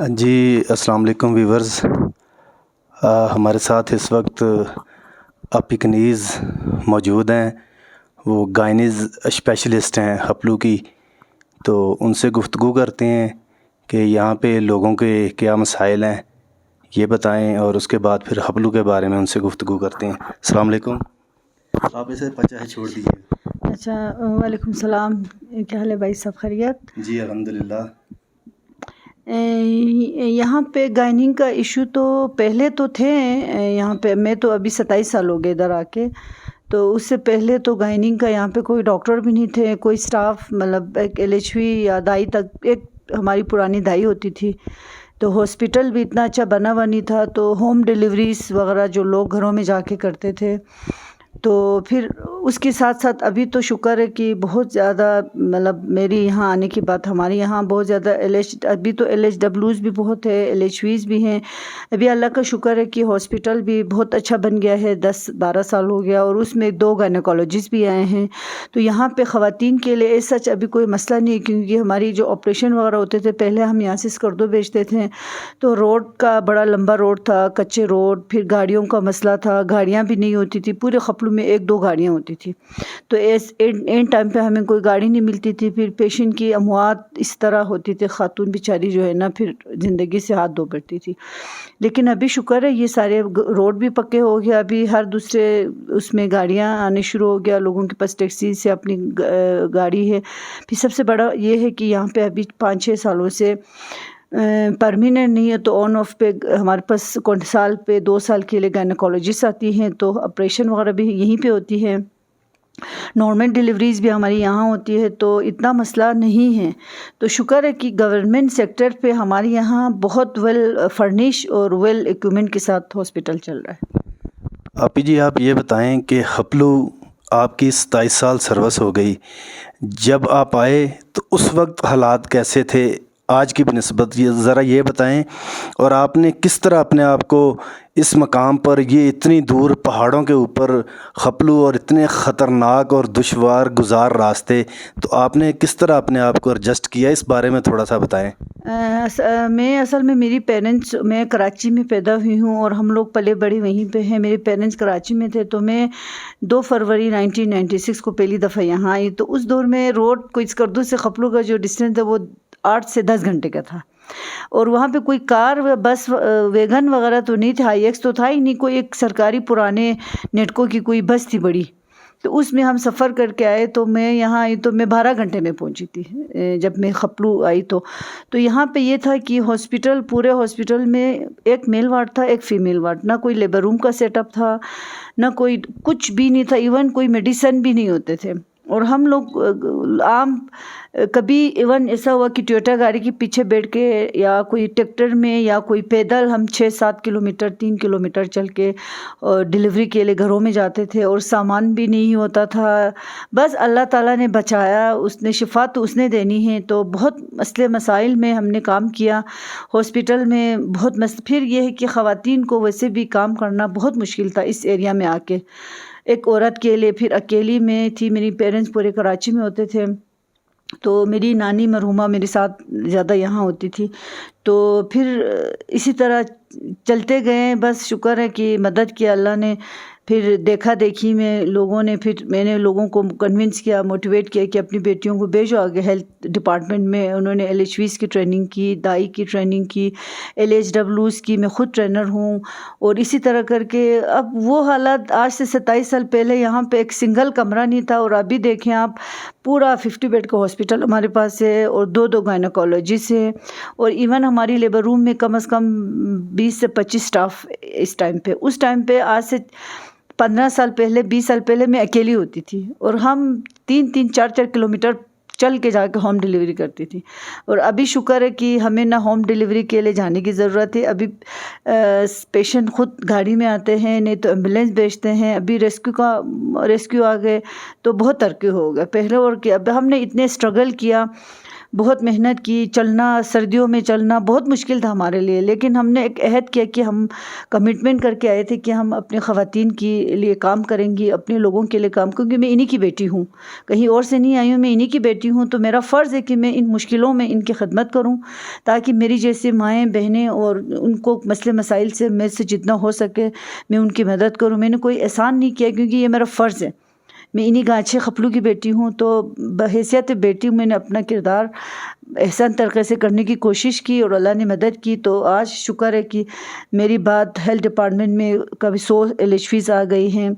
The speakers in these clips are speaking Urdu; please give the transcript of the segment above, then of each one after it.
جی السلام علیکم ویورز، ہمارے ساتھ اس وقت اپیکنیز موجود ہیں، وہ گائنیز اسپیشلسٹ ہیں حپلو کی، تو ان سے گفتگو کرتے ہیں کہ یہاں پہ لوگوں کے کیا مسائل ہیں یہ بتائیں، اور اس کے بعد پھر حپلو کے بارے میں ان سے گفتگو کرتے ہیں۔ السلام علیکم، آپ اسے پچا ہے چھوڑ دیجیے۔ اچھا، وعلیکم السلام، کیا حال ہے بھائی، سب خیریت؟ جی الحمدللہ۔ یہاں پہ گائننگ کا ایشو تو پہلے تو تھے یہاں پہ، میں تو ابھی 27 سال ہو گئے ادھر آ کے، تو اس سے پہلے تو گائننگ کا یہاں پہ کوئی ڈاکٹر بھی نہیں تھے، کوئی سٹاف، مطلب ایک LHV یا دائی تک، ایک ہماری پرانی دائی ہوتی تھی، تو ہاسپٹل بھی اتنا اچھا بنا ہوا نہیں تھا، تو ہوم ڈیلیوریز وغیرہ جو لوگ گھروں میں جا کے کرتے تھے، تو پھر اس کے ساتھ ساتھ ابھی تو شکر ہے کہ بہت زیادہ، مطلب میری یہاں آنے کی بات، ہمارے یہاں بہت زیادہ ابھی تو LHWs بھی بہت ہے، LHVs بھی ہیں، ابھی اللہ کا شکر ہے کہ ہاسپٹل بھی بہت اچھا بن گیا ہے، 10-12 سال ہو گیا، اور اس میں 2 گائنیکولوجسٹ بھی آئے ہیں، تو یہاں پہ خواتین کے لیے اس سچ ابھی کوئی مسئلہ نہیں ہے، کیونکہ ہماری جو آپریشن وغیرہ ہوتے تھے پہلے ہم یہاں سے اسکردو بیچتے تھے، تو روڈ کا بڑا لمبا روڈ تھا، کچے روڈ، پھر گاڑیوں کا مسئلہ تھا، گاڑیاں بھی نہیں ہوتی تھی، پورے خپلو میں 1-2 گاڑیاں ہوتی تھی، تو اینڈ ٹائم پہ ہمیں کوئی گاڑی نہیں ملتی تھی، پھر پیشنٹ کی اموات اس طرح ہوتی تھی، خاتون بیچاری جو ہے نا پھر زندگی سے ہاتھ دھو بیٹھتی تھی، لیکن ابھی شکر ہے یہ سارے روڈ بھی پکے ہو گیا، ابھی ہر دوسرے اس میں گاڑیاں آنے شروع ہو گیا، لوگوں کے پاس ٹیکسی سے اپنی گاڑی ہے، پھر سب سے بڑا یہ ہے کہ یہاں پہ ابھی 5-6 سالوں سے پرمیننٹ نہیں ہے، تو آن آف پہ ہمارے پاس سال پہ 2 سال کے لیے گائنیکولوجسٹ آتی ہیں، تو آپریشن وغیرہ بھی یہیں پہ ہوتی ہے، نارمل ڈیلیوریز بھی ہماری یہاں ہوتی ہے، تو اتنا مسئلہ نہیں ہے، تو شکر ہے کہ گورنمنٹ سیکٹر پہ ہمارے یہاں بہت ویل فرنش اور ویل ایکوپمنٹ کے ساتھ ہاسپٹل چل رہا ہے۔ آپی جی آپ یہ بتائیں کہ حپلو آپ کی 27 سال سروس ہو گئی، جب آپ آئے تو اس وقت حالات کیسے تھے آج کی بنسبت، یہ ذرا یہ بتائیں، اور آپ نے کس طرح اپنے آپ کو اس مقام پر، یہ اتنی دور پہاڑوں کے اوپر حپلو اور اتنے خطرناک اور دشوار گزار راستے، تو آپ نے کس طرح اپنے آپ کو ایڈجسٹ کیا، اس بارے میں تھوڑا سا بتائیں۔ میں اصل میں میری پیرنٹس، میں کراچی میں پیدا ہوئی ہوں اور ہم لوگ پلے بڑے وہیں پہ ہیں، میرے پیرنٹس کراچی میں تھے، تو میں 2 فروری 1996 کو پہلی دفعہ یہاں آئی، تو اس دور میں روڈ کوئی اسکردو سے حپلو کا جو ڈسٹینس تھا وہ 8 سے 10 گھنٹے کا تھا، اور وہاں پہ کوئی کار، بس، ویگن وغیرہ تو نہیں تھا، ہائی ایکس تو تھا ہی نہیں، کوئی ایک سرکاری پرانے نیٹکو کی کوئی بس تھی بڑی، تو اس میں ہم سفر کر کے آئے، تو میں یہاں آئی تو میں 12 گھنٹے میں پہنچی تھی جب میں حپلو آئی، تو یہاں پہ یہ تھا کہ ہاسپٹل، پورے ہاسپٹل میں ایک میل وارڈ تھا، ایک فیمیل وارڈ، نہ کوئی لیبر روم کا سیٹ اپ تھا، نہ کوئی کچھ بھی نہیں تھا، ایون کوئی میڈیسن بھی نہیں ہوتے تھے، اور ہم لوگ عام کبھی ایون ایسا ہوا کہ ٹویوٹا گاڑی کے پیچھے بیٹھ کے یا کوئی ٹریکٹر میں یا کوئی پیدل ہم 6-7 کلومیٹر 3 کلومیٹر چل کے ڈیلیوری کے لیے گھروں میں جاتے تھے، اور سامان بھی نہیں ہوتا تھا، بس اللہ تعالیٰ نے بچایا، اس نے شفا تو اس نے دینی ہے، تو بہت مسئلے مسائل میں ہم نے کام کیا ہاسپٹل میں، بہت پھر یہ ہے کہ خواتین کو ویسے بھی کام کرنا بہت مشکل تھا اس ایریا میں آ کے، ایک عورت کے لیے، پھر اکیلی میں تھی، میری پیرنٹس پورے کراچی میں ہوتے تھے، تو میری نانی مرحومہ میرے ساتھ زیادہ یہاں ہوتی تھی، تو پھر اسی طرح چلتے گئے، بس شکر ہے کہ مدد کیا اللہ نے، پھر دیکھا دیکھی میں لوگوں نے، پھر میں نے لوگوں کو کنونس کیا، موٹیویٹ کیا کہ اپنی بیٹیوں کو بھیجو آگے ہیلتھ ڈپارٹمنٹ میں، انہوں نے LHVs کی ٹریننگ کی، دائی کی ٹریننگ کی، LHWs کی، میں خود ٹرینر ہوں، اور اسی طرح کر کے اب وہ حالات آج سے 27 سال پہلے یہاں پہ ایک سنگل کمرہ نہیں تھا، اور ابھی دیکھیں آپ پورا 50 بیڈ کا ہاسپٹل ہمارے پاس ہے، اور 2 گائنیکولوجسٹ ہے، اور ایون ہماری لیبر روم میں کم از کم 20 سے 25 سٹاف اس ٹائم پہ، اس ٹائم پہ آج سے 15 سال پہلے، 20 سال پہلے میں اکیلی ہوتی تھی، اور ہم 3-3 4-4 کلومیٹر چل کے جا کے ہوم ڈیلیوری کرتی تھی، اور ابھی شکر ہے کہ ہمیں نہ ہوم ڈیلیوری کے لیے جانے کی ضرورت ہے، ابھی پیشنٹ خود گاڑی میں آتے ہیں، نہیں تو ایمبولینس بھیجتے ہیں، ابھی ریسکیو آ گئے، تو بہت ترقی ہو گیا پہلے، اور کہ اب ہم نے اتنے اسٹرگل کیا، بہت محنت کی، چلنا سردیوں میں چلنا بہت مشکل تھا ہمارے لیے، لیکن ہم نے ایک عہد کیا کہ ہم کمٹمنٹ کر کے آئے تھے کہ ہم اپنے خواتین کے لیے کام کریں گی، اپنے لوگوں کے لیے کام، کیونکہ میں انہی کی بیٹی ہوں، کہیں اور سے نہیں آئی ہوں، میں انہی کی بیٹی ہوں، تو میرا فرض ہے کہ میں ان مشکلوں میں ان کی خدمت کروں تاکہ میری جیسے مائیں بہنیں اور ان کو مسئلے مسائل سے میں سے جتنا ہو سکے میں ان کی مدد کروں۔ میں نے کوئی احسان نہیں کیا کیونکہ یہ میرا فرض ہے، میں انہی گانچھے خپلو کی بیٹی ہوں، تو بحیثیت بیٹی میں نے اپنا کردار احسن طریقے سے کرنے کی کوشش کی اور اللہ نے مدد کی۔ تو آج شکر ہے کہ میری بات ہیلتھ ڈپارٹمنٹ میں کبھی 100 LHVs آ گئی ہیں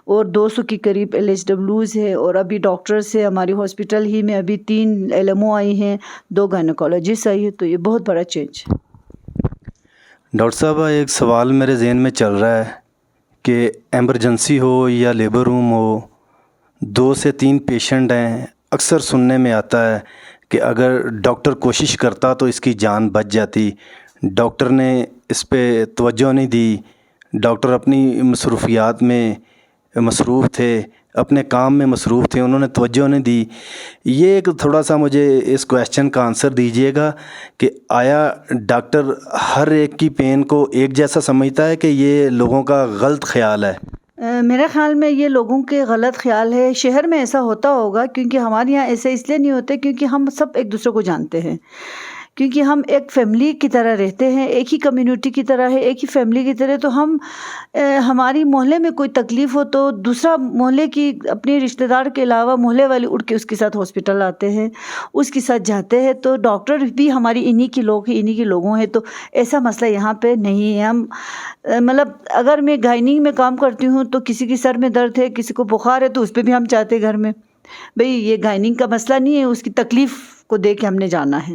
اور 200 کے قریب LHWs ہے، اور ابھی ڈاکٹرز ہے ہماری ہاسپٹل ہی میں، ابھی 3 LMO آئی ہیں، 2 گائنیکولوجسٹ آئی ہے، تو یہ بہت بڑا چینج ہے۔ ڈاکٹر صاحبہ ایک سوال میرے ذہن میں چل رہا ہے کہ ایمرجنسی ہو یا لیبر روم ہو، 2 سے 3 پیشنٹ ہیں، اکثر سننے میں آتا ہے کہ اگر ڈاکٹر کوشش کرتا تو اس کی جان بچ جاتی، ڈاکٹر نے اس پہ توجہ نہیں دی، ڈاکٹر اپنی مصروفیات میں مصروف تھے، اپنے کام میں مصروف تھے، انہوں نے توجہ نہیں دی۔ یہ ایک تھوڑا سا مجھے اس کویسچن کا آنسر دیجیے گا کہ آیا ڈاکٹر ہر ایک کی پین کو ایک جیسا سمجھتا ہے کہ یہ لوگوں کا غلط خیال ہے؟ میرے خیال میں یہ لوگوں کے غلط خیال ہے، شہر میں ایسا ہوتا ہوگا کیونکہ ہمارے یہاں ایسے اس لیے نہیں ہوتے کیونکہ ہم سب ایک دوسرے کو جانتے ہیں، کیونکہ ہم ایک فیملی کی طرح رہتے ہیں، ایک ہی کمیونٹی کی طرح ہے، ایک ہی فیملی کی طرح، تو ہم ہماری محلے میں کوئی تکلیف ہو تو دوسرا محلے کی اپنے رشتہ دار کے علاوہ محلے والے اٹھ کے اس کے ساتھ ہاسپٹل آتے ہیں، اس کے ساتھ جاتے ہیں، تو ڈاکٹر بھی ہماری انہی کے لوگ ہیں، انہی کے لوگوں ہیں، تو ایسا مسئلہ یہاں پہ نہیں ہے۔ ہم مطلب اگر میں گائننگ میں کام کرتی ہوں تو کسی کی سر میں درد ہے، کسی کو بخار ہے، تو اس پہ بھی ہم چاہتے ہیں گھر میں بھئی یہ گائننگ کا مسئلہ نہیں ہے، اس کی تکلیف کو دیکھ کے ہم نے جانا ہے،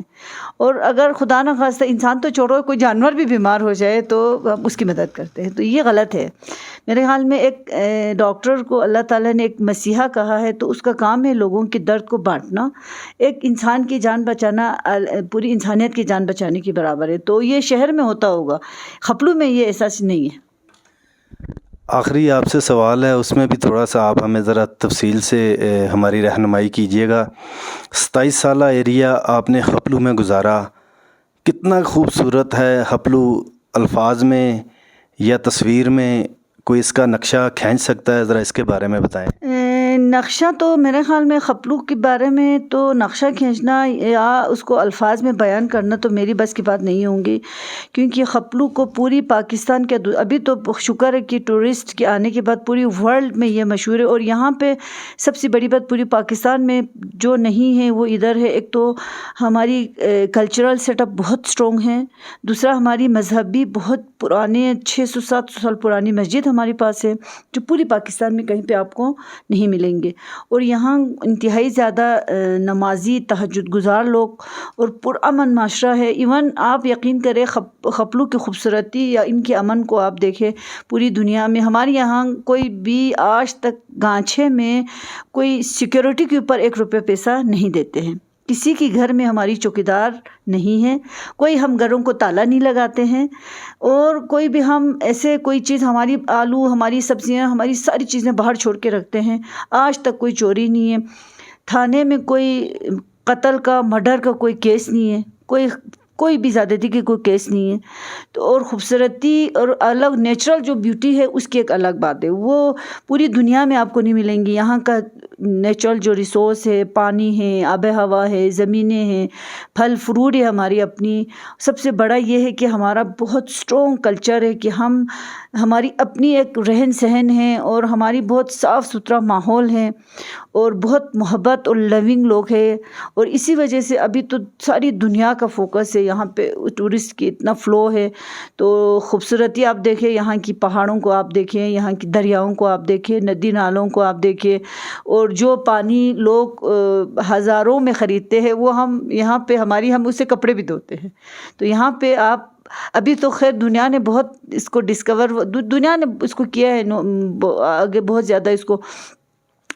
اور اگر خدا نہ خواستہ انسان تو چھوڑو کوئی جانور بھی بیمار ہو جائے تو ہم اس کی مدد کرتے ہیں، تو یہ غلط ہے میرے خیال میں۔ ایک ڈاکٹر کو اللہ تعالیٰ نے ایک مسیحا کہا ہے، تو اس کا کام ہے لوگوں کے درد کو بانٹنا، ایک انسان کی جان بچانا پوری انسانیت کی جان بچانے کے برابر ہے، تو یہ شہر میں ہوتا ہوگا، خپلو میں یہ احساس نہیں ہے۔ آخری آپ سے سوال ہے، اس میں بھی تھوڑا سا آپ ہمیں ذرا تفصیل سے ہماری رہنمائی کیجیے گا۔ 27 سالہ ایریا آپ نے خپلو میں گزارا، کتنا خوبصورت ہے خپلو، الفاظ میں یا تصویر میں کوئی اس کا نقشہ کھینچ سکتا ہے؟ ذرا اس کے بارے میں بتائیں۔ نقشہ تو میرے خیال میں خپلو کے بارے میں تو نقشہ کھینچنا یا اس کو الفاظ میں بیان کرنا تو میری بس کی بات نہیں ہوں گی، کیونکہ خپلو کو پوری پاکستان کے ابھی تو شکر ہے کہ ٹورسٹ کے آنے کے بعد پوری ورلڈ میں یہ مشہور ہے، اور یہاں پہ سب سے بڑی بات پوری پاکستان میں جو نہیں ہے وہ ادھر ہے۔ ایک تو ہماری کلچرل سیٹ اپ بہت اسٹرانگ ہے، دوسرا ہماری مذہبی بہت پرانے 600-700 سال پرانی مسجد ہمارے پاس ہے جو پوری پاکستان میں کہیں پہ آپ کو نہیں ملیں گے، اور یہاں انتہائی زیادہ نمازی تہجد گزار لوگ اور پرامن معاشرہ ہے۔ ایون آپ یقین کریں خپلو کی خوبصورتی یا ان کے امن کو آپ دیکھیں پوری دنیا میں، ہمارے یہاں کوئی بھی آج تک گانچھے میں کوئی سیکیورٹی کے اوپر 1 روپے پیسہ نہیں دیتے ہیں، کسی کے گھر میں ہماری چوکیدار نہیں ہے، کوئی ہم گھروں کو تالا نہیں لگاتے ہیں، اور کوئی بھی ہم ایسے کوئی چیز ہماری آلو ہماری سبزیاں ہماری ساری چیزیں باہر چھوڑ کے رکھتے ہیں، آج تک کوئی چوری نہیں ہے، تھانے میں کوئی قتل کا مرڈر کا کوئی کیس نہیں ہے، کوئی بھی زیادتی کی کوئی کیس نہیں ہے، تو اور خوبصورتی اور الگ نیچرل جو بیوٹی ہے اس کی ایک الگ بات ہے، وہ پوری دنیا میں آپ کو نہیں ملیں گی۔ یہاں کا نیچرل جو ریسورس ہے، پانی ہے، آب و ہوا ہے، زمینیں ہیں، پھل فروٹ ہے ہماری اپنی، سب سے بڑا یہ ہے کہ ہمارا بہت اسٹرانگ کلچر ہے کہ ہماری اپنی ایک رہن سہن ہے، اور ہماری بہت صاف ستھرا ماحول ہے، اور بہت محبت اور لونگ لوگ ہیں، اور اسی وجہ سے ابھی تو ساری دنیا کا فوکس ہے یہاں پہ، ٹورسٹ کی اتنا فلو ہے، تو خوبصورتی آپ دیکھیں، یہاں کی پہاڑوں کو آپ دیکھیں، یہاں کی دریاؤں کو آپ دیکھیں، ندی نالوں کو آپ دیکھیں، اور جو پانی لوگ ہزاروں میں خریدتے ہیں وہ ہم یہاں پہ ہم اس سے کپڑے بھی دھوتے ہیں، تو یہاں پہ آپ ابھی تو خیر دنیا نے بہت اس کو ڈسکور، دنیا نے اس کو کیا ہے آگے بہت زیادہ اس کو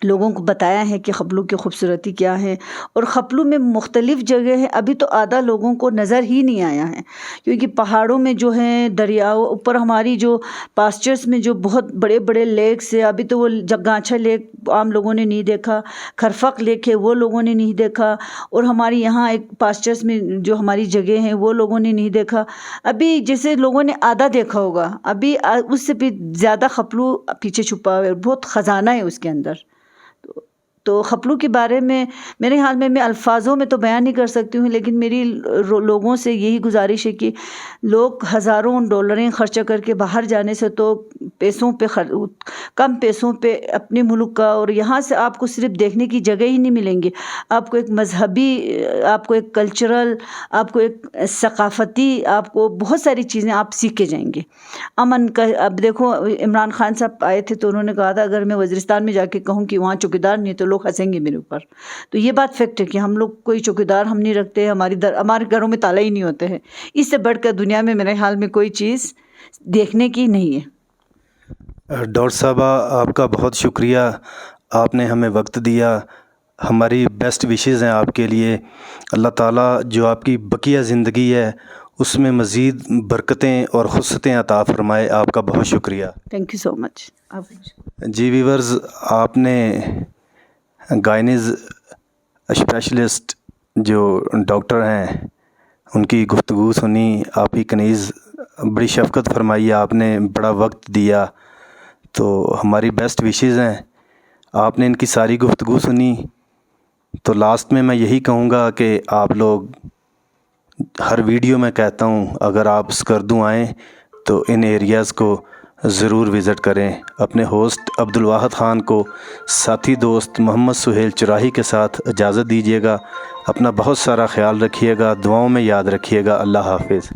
لوگوں کو بتایا ہے کہ خپلو کی خوبصورتی کیا ہے، اور خپلو میں مختلف جگہ ہیں، ابھی تو آدھا لوگوں کو نظر ہی نہیں آیا ہے، کیونکہ پہاڑوں میں جو ہیں دریاؤں اوپر ہماری جو پاسچرز میں جو بہت بڑے بڑے لیکس ہیں، ابھی تو وہ جگانچھا لیک عام لوگوں نے نہیں دیکھا، کھرفق لیک ہے وہ لوگوں نے نہیں دیکھا، اور ہماری یہاں ایک پاسچرز میں جو ہماری جگہ ہیں وہ لوگوں نے نہیں دیکھا، ابھی جیسے لوگوں نے آدھا دیکھا ہوگا، ابھی اس سے بھی زیادہ خپلو پیچھے چھپا ہوا ہے، بہت خزانہ ہے اس کے اندر۔ تو خپلو کے بارے میں میرے خیال میں الفاظوں میں تو بیان نہیں کر سکتی ہوں، لیکن میری لوگوں سے یہی گزارش ہے کہ لوگ ہزاروں ڈالریں خرچہ کر کے باہر جانے سے تو پیسوں پہ کم پیسوں پہ اپنے ملک کا، اور یہاں سے آپ کو صرف دیکھنے کی جگہ ہی نہیں ملیں گی، آپ کو ایک مذہبی، آپ کو ایک کلچرل، آپ کو ایک ثقافتی، آپ کو بہت ساری چیزیں آپ سیکھ کے جائیں گے۔ امن کا اب دیکھو، عمران خان صاحب آئے تھے تو انہوں نے کہا تھا اگر میں وزیرستان میں جا کے کہوں کہ وہاں چوکیدار نہیں تو لوگ ہنسیں گے میرے اوپر، تو یہ بات فیکٹ ہے کہ ہم لوگ کوئی چوکیدار ہم نہیں رکھتے، ہمارے گھروں میں تالا ہی نہیں ہوتے ہیں، اس سے بڑھ کر دنیا میں میرے حال میں کوئی چیز دیکھنے کی نہیں ہے۔ ڈاکٹر صاحبہ آپ کا بہت شکریہ، آپ نے ہمیں وقت دیا، ہماری بیسٹ وشز ہیں آپ کے لیے، اللہ تعالیٰ جو آپ کی بقیہ زندگی ہے اس میں مزید برکتیں اور خصلتیں عطا فرمائے۔ آپ کا بہت شکریہ۔ Thank you so much. جی ویورز، آپ نے گائنیز اسپیشلسٹ جو ڈاکٹر ہیں ان کی گفتگو سنی، آپ کی کنیز بڑی شفقت فرمائی، آپ نے بڑا وقت دیا، تو ہماری بیسٹ وشز ہیں۔ آپ نے ان کی ساری گفتگو سنی، تو لاسٹ میں یہی کہوں گا کہ آپ لوگ، ہر ویڈیو میں کہتا ہوں، اگر آپ اسکردو آئیں تو ان ایریاز کو ضرور وزٹ کریں۔ اپنے ہوسٹ عبدالواحد خان کو ساتھی دوست محمد سہیل چراہی کے ساتھ اجازت دیجیے گا۔ اپنا بہت سارا خیال رکھیے گا، دعاؤں میں یاد رکھیے گا۔ اللہ حافظ۔